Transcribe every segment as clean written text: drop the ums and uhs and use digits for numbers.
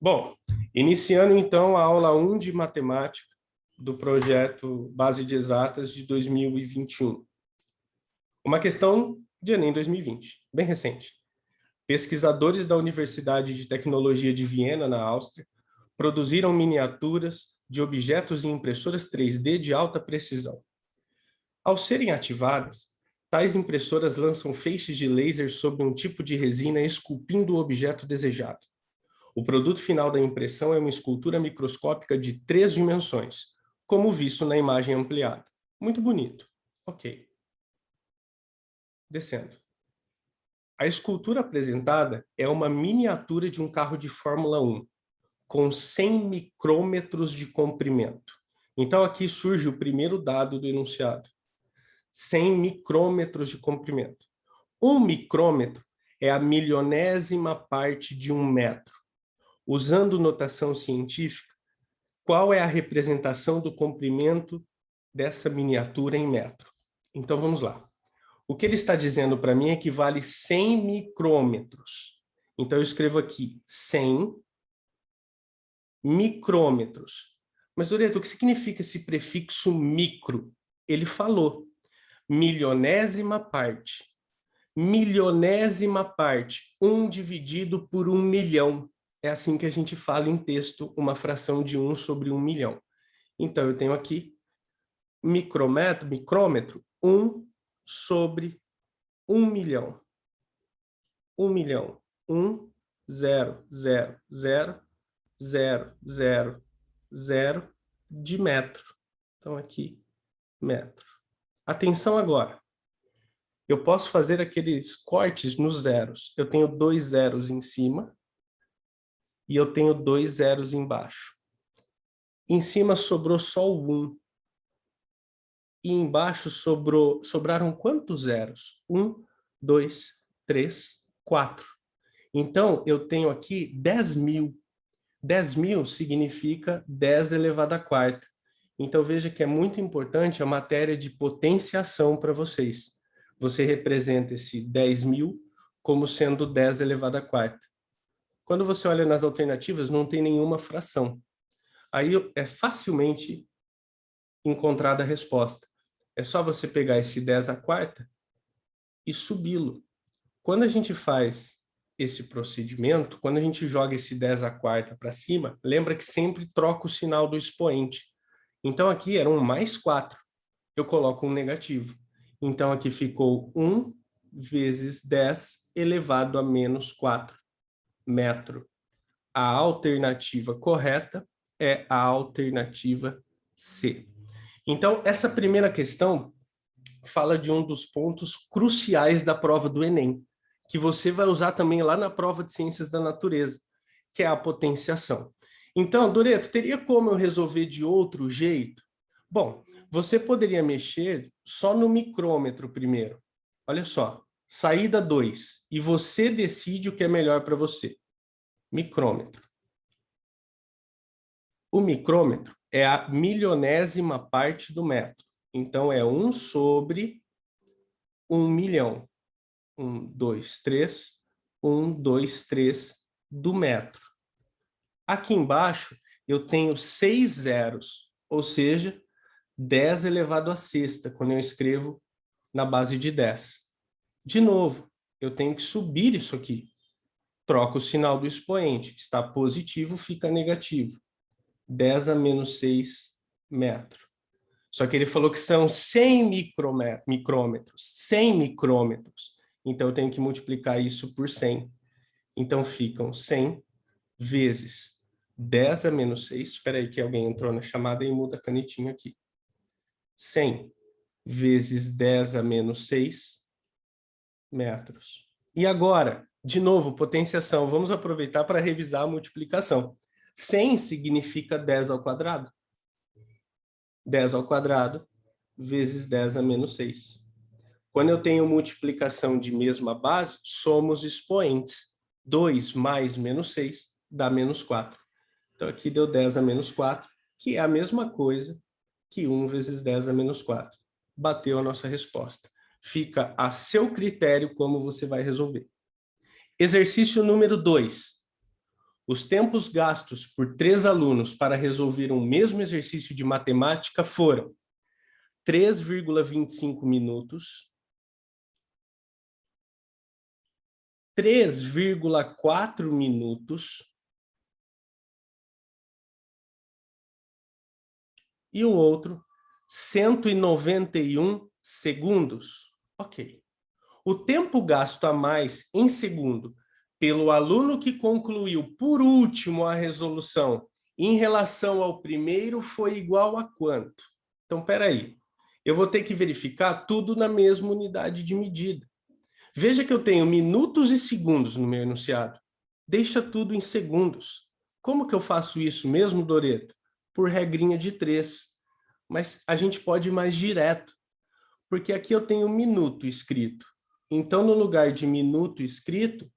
Bom, iniciando então a aula 1 de matemática do projeto Base de Exatas de 2021. Uma questão de Enem 2020, bem recente. Pesquisadores da Universidade de Tecnologia de Viena, na Áustria, produziram miniaturas de objetos em impressoras 3D de alta precisão. Ao serem ativadas, tais impressoras lançam feixes de laser sobre um tipo de resina esculpindo o objeto desejado. O produto final da impressão é uma escultura microscópica de 3 dimensões, como visto na imagem ampliada. Muito bonito. Ok. Descendo. A escultura apresentada é uma miniatura de um carro de Fórmula 1, com 100 micrômetros de comprimento. Então aqui surge o primeiro dado do enunciado. 100 micrômetros de comprimento. 1 micrômetro é a milionésima parte de 1 metro. Usando notação científica, qual é a representação do comprimento dessa miniatura em metro? Então vamos lá. O que ele está dizendo para mim é que vale 100 micrômetros. Então eu escrevo aqui 100 micrômetros. Mas, Doreto, o que significa esse prefixo micro? Ele falou. Milionésima parte. Milionésima parte. 1 dividido por 1 milhão. É assim que a gente fala em texto uma fração de 1 sobre 1 milhão. Então, eu tenho aqui micrômetro, 1 sobre 1 milhão. 1 milhão. 1, 0, 0, 0, 0, 0, 0 de metro. Então, aqui, metro. Atenção agora. Eu posso fazer aqueles cortes nos zeros. Eu tenho 2 zeros em cima e eu tenho 2 zeros embaixo. Em cima sobrou só o 1. E embaixo sobraram quantos zeros? 1, 2, 3, 4. Então, eu tenho aqui 10 mil. 10 mil significa 10 elevado à quarta. Então, veja que é muito importante a matéria de potenciação para vocês. Você representa esse 10 mil como sendo 10 elevado à quarta. Quando você olha nas alternativas, não tem nenhuma fração. Aí é facilmente encontrada a resposta. É só você pegar esse 10 à quarta e subi-lo. Quando a gente faz esse procedimento, quando a gente joga esse 10 à quarta para cima, lembra que sempre troca o sinal do expoente. Então aqui era um mais 4. Eu coloco um negativo. Então aqui ficou 1 vezes 10 elevado a menos 4 metro. A alternativa correta é a alternativa C. Então, essa primeira questão fala de um dos pontos cruciais da prova do Enem, que você vai usar também lá na prova de Ciências da Natureza, que é a potenciação. Então, Doreto, teria como eu resolver de outro jeito? Bom, você poderia mexer só no micrômetro primeiro. Olha só, saída 2, e você decide o que é melhor para você. Micrômetro. O micrômetro é a milionésima parte do metro. Então, é 1 sobre 1 milhão. 1, 2, 3. 1, 2, 3 do metro. Aqui embaixo, eu tenho 6 zeros, ou seja, 10 elevado à sexta, quando eu escrevo na base de 10. De novo, eu tenho que subir isso aqui. Troca o sinal do expoente. Está positivo, fica negativo. 10 a menos 6 metros. Só que ele falou que são 100 micrômetros. 100 micrômetros. Então, eu tenho que multiplicar isso por 100. Então, ficam 100 vezes 10 a menos 6. Espera aí que alguém entrou na chamada e muda a canetinha aqui. 100 vezes 10 a menos 6 metros. E agora, de novo, potenciação. Vamos aproveitar para revisar a multiplicação. 100 significa 10 ao quadrado. 10 ao quadrado vezes 10 a menos 6. Quando eu tenho multiplicação de mesma base, somos expoentes. 2 mais menos 6 dá menos 4. Então, aqui deu 10 a menos 4, que é a mesma coisa que 1 vezes 10 a menos 4. Bateu a nossa resposta. Fica a seu critério como você vai resolver. Exercício número 2. Os tempos gastos por 3 alunos para resolver um mesmo exercício de matemática foram 3,25 minutos, 3,4 minutos e o outro 191 segundos. Ok. O tempo gasto a mais em segundo pelo aluno que concluiu por último a resolução em relação ao primeiro foi igual a quanto? Então, espera aí. Eu vou ter que verificar tudo na mesma unidade de medida. Veja que eu tenho minutos e segundos no meu enunciado. Deixa tudo em segundos. Como que eu faço isso mesmo, Doreto? Por regrinha de 3. Mas a gente pode ir mais direto, porque aqui eu tenho minuto escrito. Então, no lugar de minuto escrito,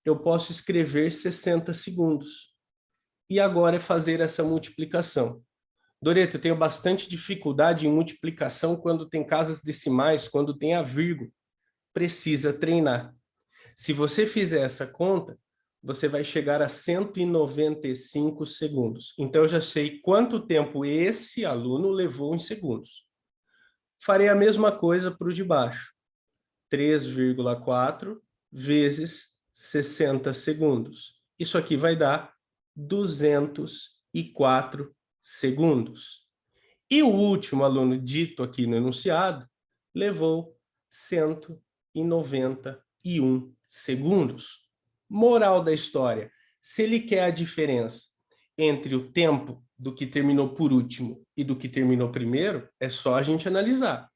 eu posso escrever 60 segundos. E agora é fazer essa multiplicação. Doreto, eu tenho bastante dificuldade em multiplicação quando tem casas decimais, quando tem a vírgula. Precisa treinar. Se você fizer essa conta, você vai chegar a 195 segundos. Então, eu já sei quanto tempo esse aluno levou em segundos. Farei a mesma coisa para o de baixo. 3,4 vezes 60 segundos. Isso aqui vai dar 204 segundos. E o último aluno dito aqui no enunciado levou 191 segundos. Moral da história, se ele quer a diferença entre o tempo do que terminou por último e do que terminou primeiro, é só a gente analisar.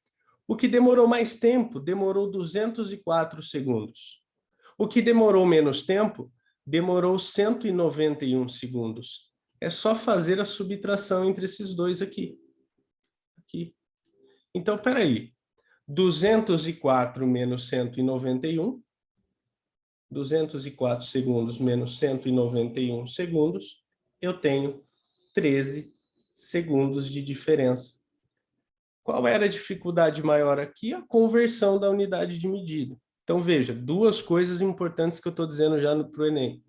O que demorou mais tempo, demorou 204 segundos. O que demorou menos tempo, demorou 191 segundos. É só fazer a subtração entre esses dois aqui. Então, espera aí. 204 menos 191. 204 segundos menos 191 segundos. Eu tenho 13 segundos de diferença. Qual era a dificuldade maior aqui? A conversão da unidade de medida. Então, veja, duas coisas importantes que eu estou dizendo já para o Enem.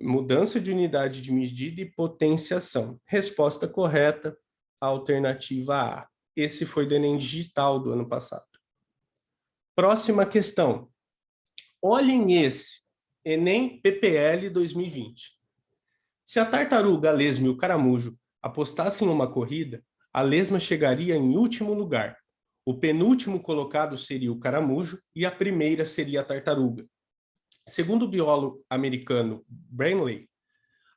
Mudança de unidade de medida e potenciação. Resposta correta, alternativa A. Esse foi do Enem Digital do ano passado. Próxima questão. Olhem esse, Enem PPL 2020. Se a tartaruga, a lesma e o caramujo apostassem em uma corrida, a lesma chegaria em último lugar. O penúltimo colocado seria o caramujo e a primeira seria a tartaruga. Segundo o biólogo americano Brantley,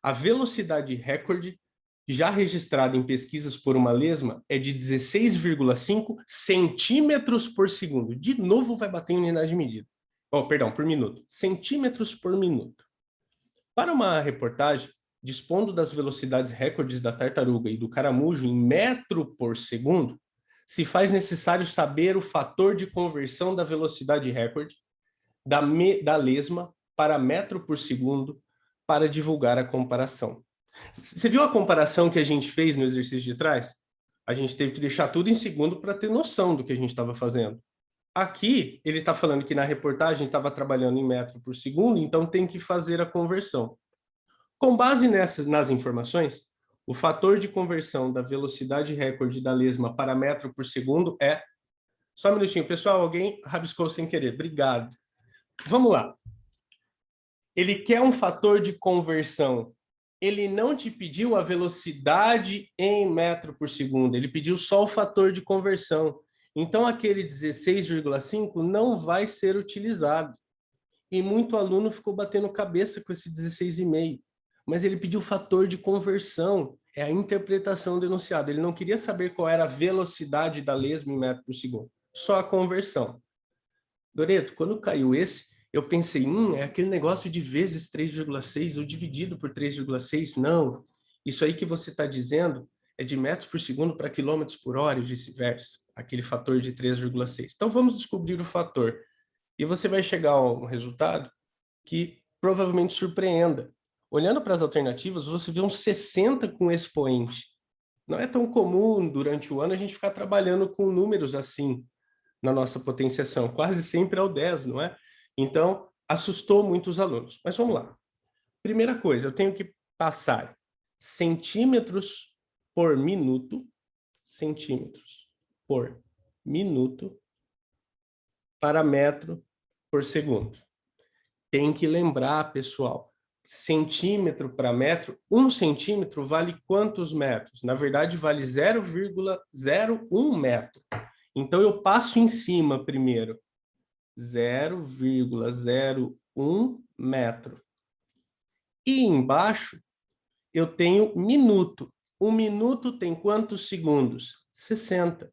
a velocidade recorde já registrada em pesquisas por uma lesma é de 16,5 centímetros por segundo. De novo vai bater em unidade de medida. Por minuto. Centímetros por minuto. Para uma reportagem, dispondo das velocidades recordes da tartaruga e do caramujo em metro por segundo, se faz necessário saber o fator de conversão da velocidade recorde da lesma para metro por segundo para divulgar a comparação. Você viu a comparação que a gente fez no exercício de trás? A gente teve que deixar tudo em segundo para ter noção do que a gente estava fazendo. Aqui, ele está falando que na reportagem estava trabalhando em metro por segundo, então tem que fazer a conversão. Com base nas informações, o fator de conversão da velocidade recorde da lesma para metro por segundo é... Só um minutinho, pessoal, alguém rabiscou sem querer. Obrigado. Vamos lá. Ele quer um fator de conversão. Ele não te pediu a velocidade em metro por segundo, ele pediu só o fator de conversão. Então, aquele 16,5 não vai ser utilizado. E muito aluno ficou batendo cabeça com esse 16,5. Mas ele pediu fator de conversão. É a interpretação do enunciado. Ele não queria saber qual era a velocidade da lesma em metro por segundo. Só a conversão. Doreto, quando caiu esse, eu pensei, é aquele negócio de vezes 3,6 ou dividido por 3,6. Não, isso aí que você está dizendo é de metros por segundo para quilômetros por hora e vice-versa. Aquele fator de 3,6. Então, vamos descobrir o fator. E você vai chegar a um resultado que provavelmente surpreenda. Olhando para as alternativas, você vê um 60 com expoente. Não é tão comum, durante o ano, a gente ficar trabalhando com números assim na nossa potenciação. Quase sempre é o 10, não é? Então, assustou muitos alunos. Mas vamos lá. Primeira coisa, eu tenho que passar centímetros por minuto, para metro por segundo. Tem que lembrar, pessoal, centímetro para metro, 1 centímetro vale quantos metros? Na verdade, vale 0,01 metro. Então, eu passo em cima primeiro. 0,01 metro. E embaixo, eu tenho minuto. 1 minuto tem quantos segundos? 60.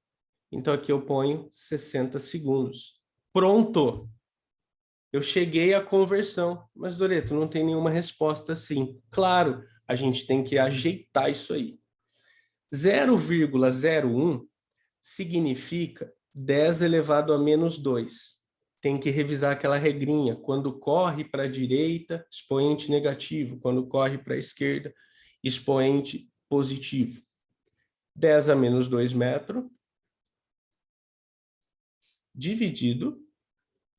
Então, aqui eu ponho 60 segundos. Pronto! Eu cheguei à conversão. Mas, Doreto, não tem nenhuma resposta assim. Claro, a gente tem que ajeitar isso aí. 0,01 significa 10 elevado a menos 2. Tem que revisar aquela regrinha. Quando corre para a direita, expoente negativo. Quando corre para a esquerda, expoente positivo. 10 a menos 2 metros dividido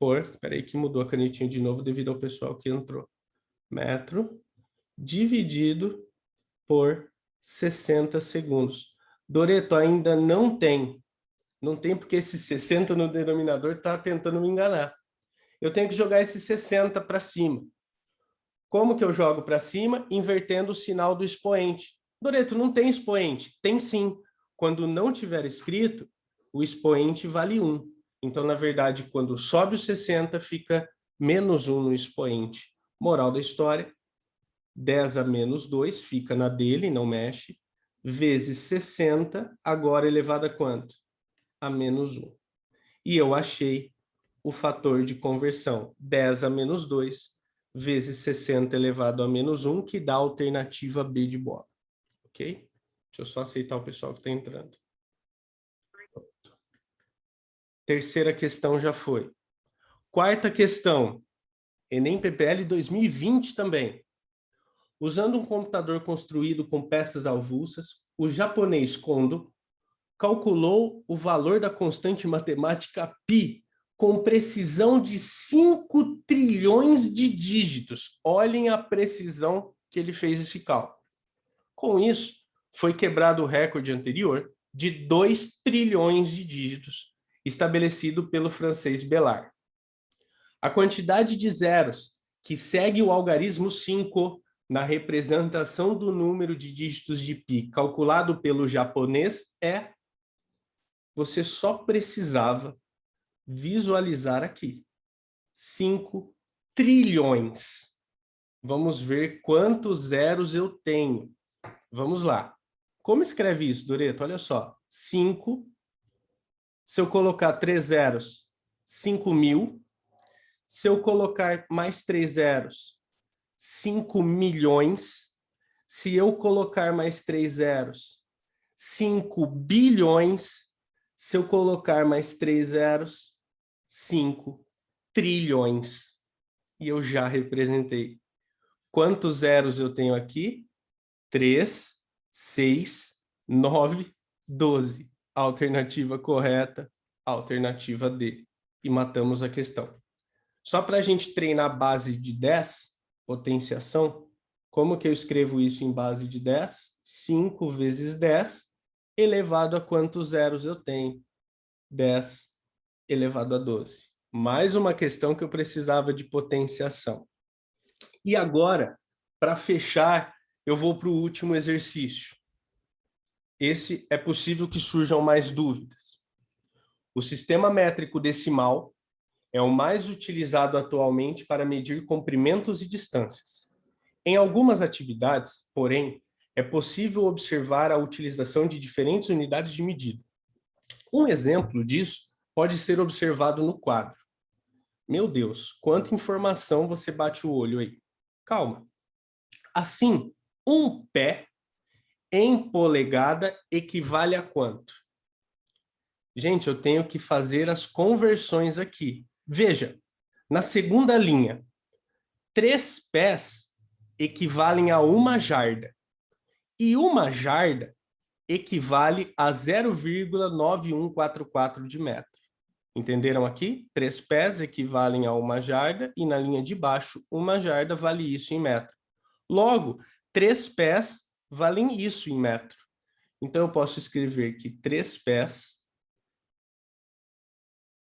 por... Espera aí que mudou a canetinha de novo devido ao pessoal que entrou. Metro dividido por 60 segundos. Doreto, ainda não tem. Não tem porque esse 60 no denominador está tentando me enganar. Eu tenho que jogar esse 60 para cima. Como que eu jogo para cima? Invertendo o sinal do expoente. Doreto, não tem expoente? Tem sim. Quando não tiver escrito, o expoente vale 1. Então, na verdade, quando sobe o 60, fica menos 1 no expoente. Moral da história, 10 a menos 2 fica na dele, não mexe, vezes 60, agora elevado a quanto? A menos 1. E eu achei o fator de conversão 10 a menos 2 vezes 60 elevado a menos 1, que dá a alternativa B de bola. Ok? Deixa eu só aceitar o pessoal que está entrando. Pronto. Terceira questão já foi. Quarta questão. Enem PPL 2020 também. Usando um computador construído com peças avulsas, o japonês Kondo calculou o valor da constante matemática π com precisão de 5 trilhões de dígitos. Olhem a precisão que ele fez esse cálculo. Com isso, foi quebrado o recorde anterior de 2 trilhões de dígitos, estabelecido pelo francês Bellard. A quantidade de zeros que segue o algarismo 5 na representação do número de dígitos de π calculado pelo japonês é... Você só precisava visualizar aqui. 5 trilhões. Vamos ver quantos zeros eu tenho. Vamos lá. Como escreve isso, Doreto? Olha só. 5. Se eu colocar 3 zeros, 5.000. Se eu colocar mais 3 zeros, 5 milhões. Se eu colocar mais 3 zeros, 5 bilhões. Se eu colocar mais 3 zeros, 5 trilhões. E eu já representei. Quantos zeros eu tenho aqui? 3, 6, 9, 12. Alternativa correta, alternativa D. E matamos a questão. Só para a gente treinar a base de 10, potenciação, como que eu escrevo isso em base de 10? 5 vezes 10, elevado a quantos zeros eu tenho? 10 elevado a 12. Mais uma questão que eu precisava de potenciação. E agora, para fechar, eu vou para o último exercício. Esse é possível que surjam mais dúvidas. O sistema métrico decimal é o mais utilizado atualmente para medir comprimentos e distâncias. Em algumas atividades, porém, é possível observar a utilização de diferentes unidades de medida. Um exemplo disso pode ser observado no quadro. Meu Deus, quanta informação você bate o olho aí. Calma. Assim, um pé em polegada equivale a quanto? Gente, eu tenho que fazer as conversões aqui. Veja, na segunda linha, 3 pés equivalem a 1 jarda. E 1 jarda equivale a 0,9144 de metro. Entenderam aqui? 3 pés equivalem a 1 jarda e na linha de baixo, 1 jarda vale isso em metro. Logo, 3 pés valem isso em metro. Então, eu posso escrever que 3 pés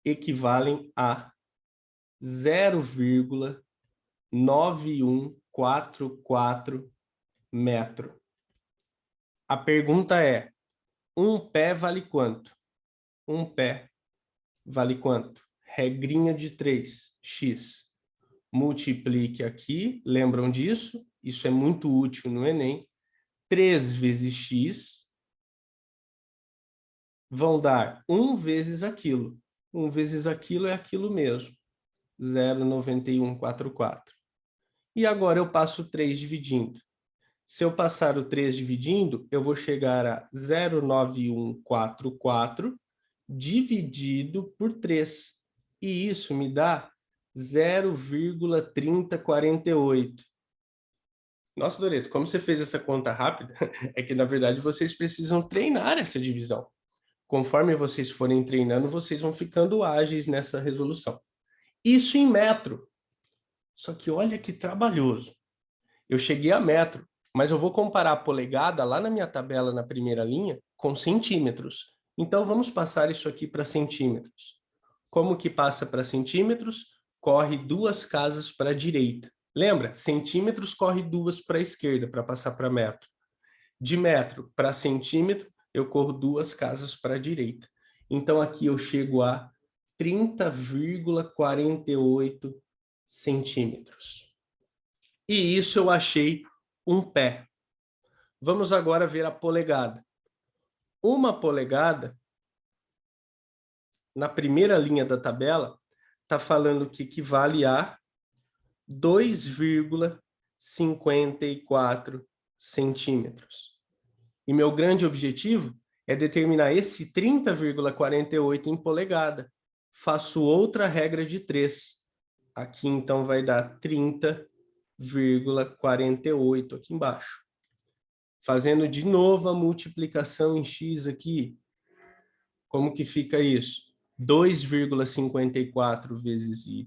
equivalem a 0,9144 metro. A pergunta é, um pé vale quanto? Um pé vale quanto? Regrinha de 3, x. Multiplique aqui, lembram disso? Isso é muito útil no Enem. 3 vezes x vão dar 1 vezes aquilo. 1 vezes aquilo é aquilo mesmo, 0,9144. E agora eu passo 3 dividindo. Se eu passar o 3 dividindo, eu vou chegar a 0,9144 dividido por 3. E isso me dá 0,3048. Nossa, Doreto, como você fez essa conta rápida? É que, na verdade, vocês precisam treinar essa divisão. Conforme vocês forem treinando, vocês vão ficando ágeis nessa resolução. Isso em metro. Só que olha que trabalhoso. Eu cheguei a metro, mas eu vou comparar a polegada lá na minha tabela na primeira linha com centímetros. Então, vamos passar isso aqui para centímetros. Como que passa para centímetros? Corre 2 casas para a direita. Lembra? Centímetros corre 2 para a esquerda para passar para metro. De metro para centímetro, eu corro 2 casas para a direita. Então, aqui eu chego a 30,48 centímetros. E isso eu achei um pé. Vamos agora ver a polegada. Uma polegada, na primeira linha da tabela, está falando que equivale a 2,54 centímetros. E meu grande objetivo é determinar esse 30,48 em polegada. Faço outra regra de 3. Aqui, então, vai dar 30,48 aqui embaixo. Fazendo de novo a multiplicação em x aqui. Como que fica isso? 2,54 vezes y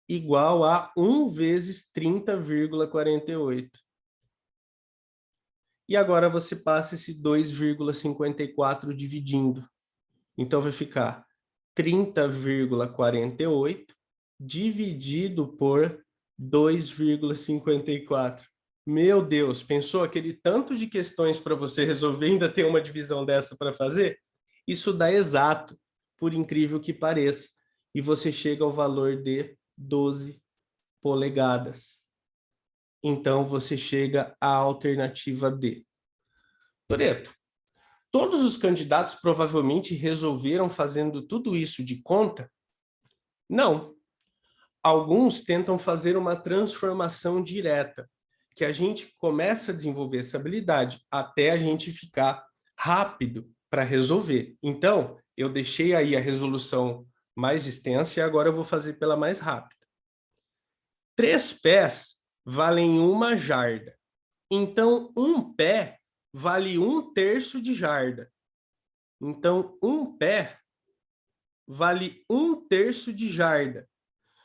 igual a 1 vezes 30,48. E agora você passa esse 2,54 dividindo. Então, vai ficar 30,48 dividido por 2,54. Meu Deus, pensou aquele tanto de questões para você resolver e ainda tem uma divisão dessa para fazer? Isso dá exato, por incrível que pareça. E você chega ao valor de 12 polegadas. Então, você chega à alternativa D. Toreto, todos os candidatos provavelmente resolveram fazendo tudo isso de conta? Não. Alguns tentam fazer uma transformação direta, que a gente começa a desenvolver essa habilidade até a gente ficar rápido para resolver. Então, eu deixei aí a resolução mais extensa e agora eu vou fazer pela mais rápida. 3 pés valem 1 jarda. Então, um pé vale 1/3 de jarda. Então, um pé vale 1/3 de jarda.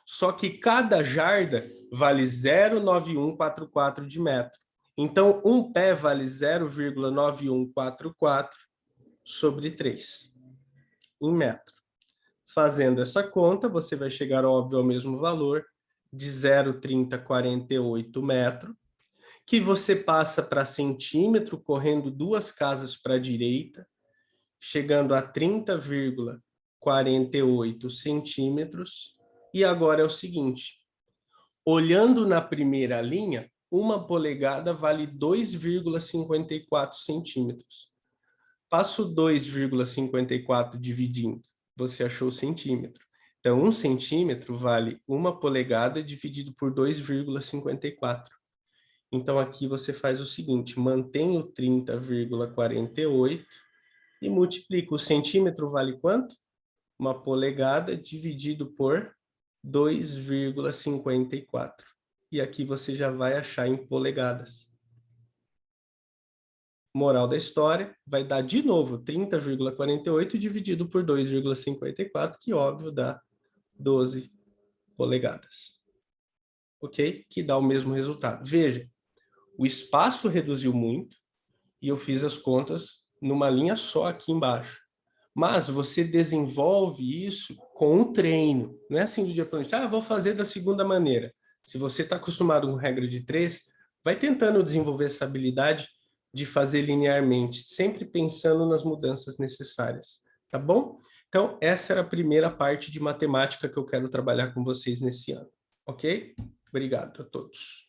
Só que cada jarda vale 0,9144 de metro. Então, um pé vale 0,9144 sobre 3 em metro. Fazendo essa conta, você vai chegar, óbvio, ao mesmo valor de 0,3048 metro, que você passa para centímetro, correndo 2 casas para a direita, chegando a 30,48 centímetros. E agora é o seguinte, olhando na primeira linha, 1 polegada vale 2,54 centímetros. Passo 2,54 dividindo, você achou centímetro. Então, 1 centímetro vale 1 polegada dividido por 2,54. Então, aqui você faz o seguinte, mantém o 30,48 e multiplica. O centímetro vale quanto? 1 polegada dividido por 2,54. E aqui você já vai achar em polegadas. Moral da história, vai dar de novo 30,48 dividido por 2,54, que óbvio dá 12 polegadas. ok? Que dá o mesmo resultado. Veja, o espaço reduziu muito e eu fiz as contas numa linha só aqui embaixo. Mas você desenvolve isso com o treino. Não é assim do dia para a noite, vou fazer da segunda maneira. Se você está acostumado com regra de 3, vai tentando desenvolver essa habilidade de fazer linearmente, sempre pensando nas mudanças necessárias, tá bom? Então, essa era a primeira parte de matemática que eu quero trabalhar com vocês nesse ano, ok? Obrigado a todos.